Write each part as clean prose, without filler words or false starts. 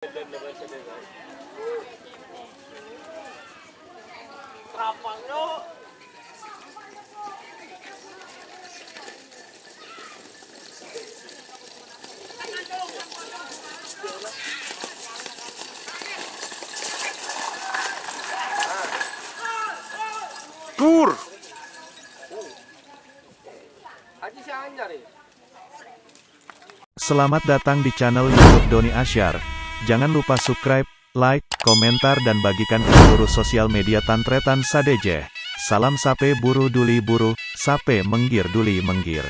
Trapang no. Tur. Aji si anyar ya. Selamat datang di channel YouTube Doni Asyar. Jangan lupa subscribe, like, komentar dan bagikan ke seluruh sosial media Tantretan Sadeje. Salam sape buru duli buru, sape menggir duli menggir.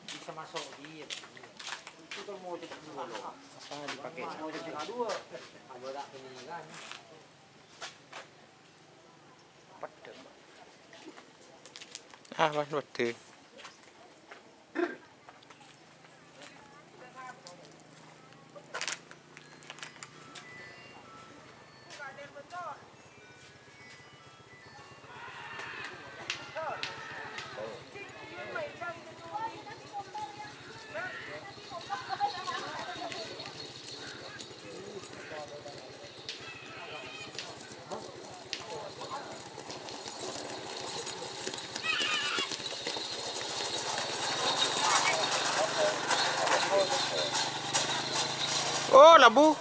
Bisa masuk gitu. Itu kalau mau cetak dulu loh. Jangan dipakai. Mau cetak dua. Ada tak peninggalan. Pedang. Ah, mas wedi. Oh, labu.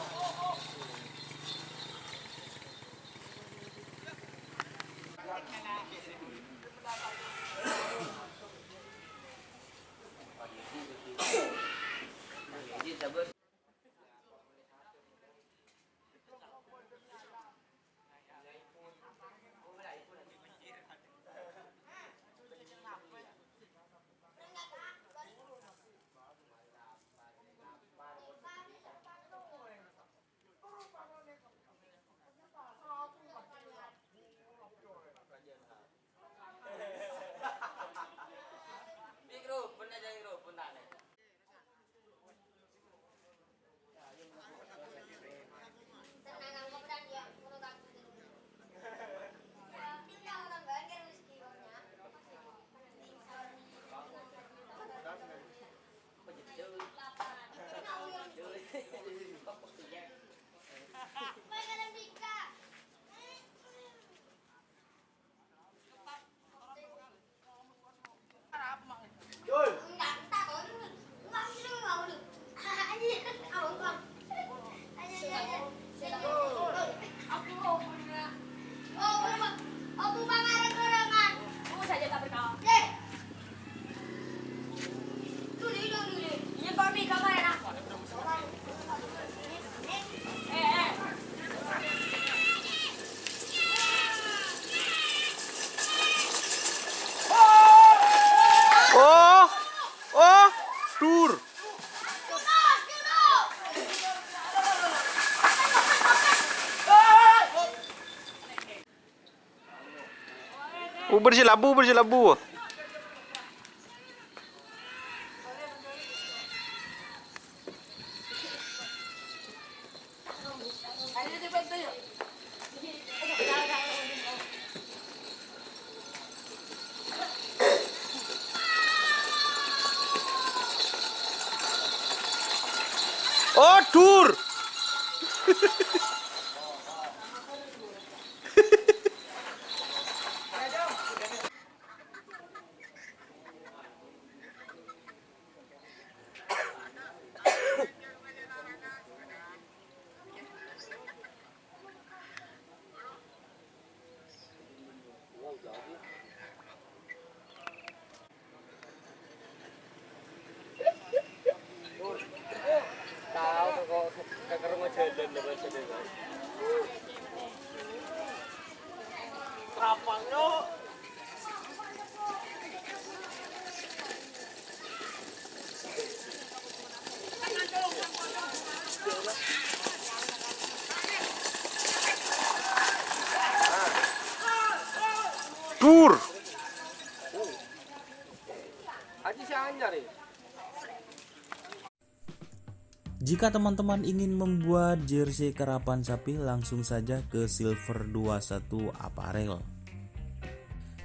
Oh, oh, tur. Oh, berjelabu, berjelabu. Oh, tur. Tahu kok kakak rumah jalan lepas jalan. Trapang no. Tur. Aji si anyar ya. Jika teman-teman ingin membuat jersey karapan sapi, langsung saja ke Silver 21 Apparel.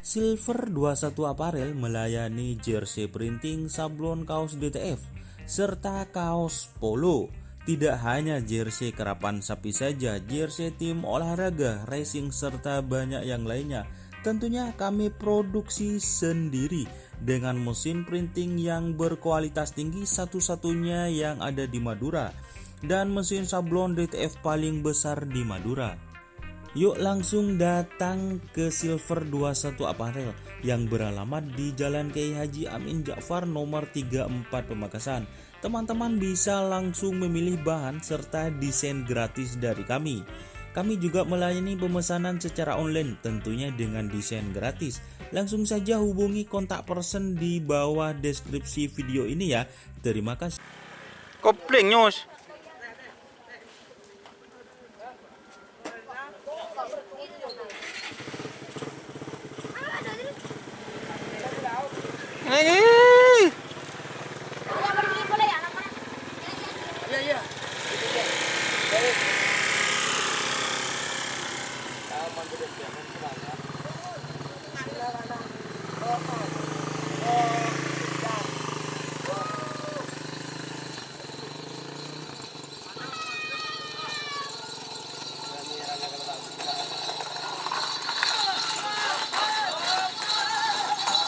Silver 21 Apparel melayani jersey printing, sablon, kaos DTF, serta kaos polo. Tidak hanya jersey karapan sapi saja, jersey tim olahraga, racing, serta banyak yang lainnya. Tentunya kami produksi sendiri dengan mesin printing yang berkualitas tinggi, satu-satunya yang ada di Madura, dan mesin sablon DTF paling besar di Madura. Yuk langsung datang ke Silver 21 Apparel yang beralamat di Jalan Kiai Haji Amin Ja'far nomor 34 Pamekasan. Teman-teman bisa langsung memilih bahan serta desain gratis dari kami. Kami juga melayani pemesanan secara online, tentunya dengan desain gratis. Langsung saja hubungi kontak person di bawah deskripsi video ini ya. Terima kasih. Kopling nyos.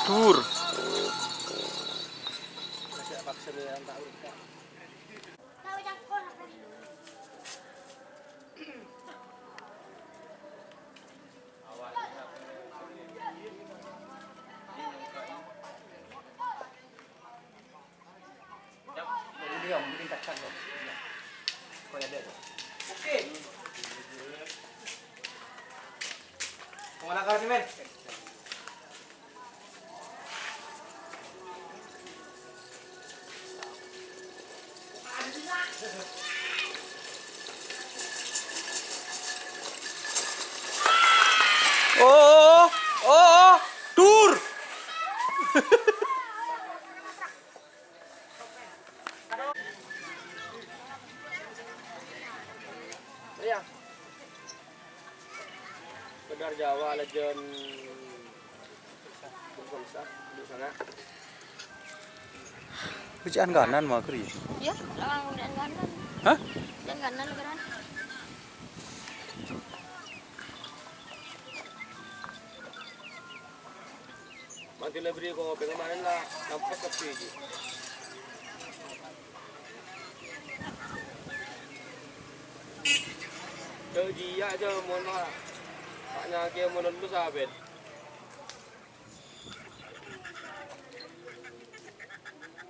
Tur. Oke. Mengenakar sih, men. Oh, tur. Ya. Benar Jawa legend bangsa di sana. Kerjaan kanan mah keri. Ya, lang dan kanan. Hah? Dan kanan kan. Manti lebri ko pengen lah nampak sepi ji. Jadi ya aja mau lah. Taknya kia mau lu sabit.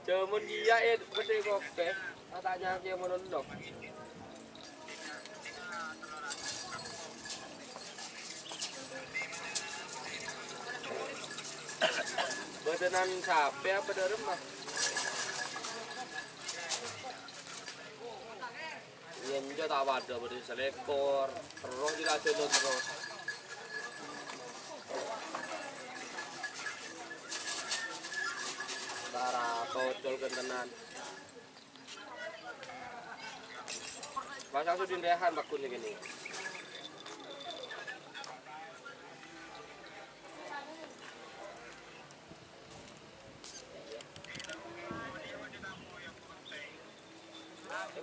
Cuman dia gede kok, tanya kia mau dok. Badan sapi apa dari mah? Yang juga tak ada beri selekor, terus dilatih terus. Darah tocol kentenan. Pasang sudah dehan bakunnya gini.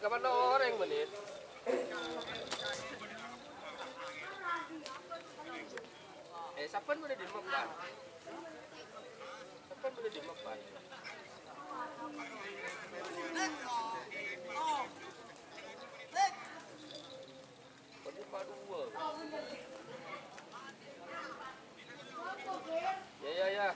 Kapan orang menit? Siapa boleh dimakan? Siapa boleh dimakan? Padu dua. Ya.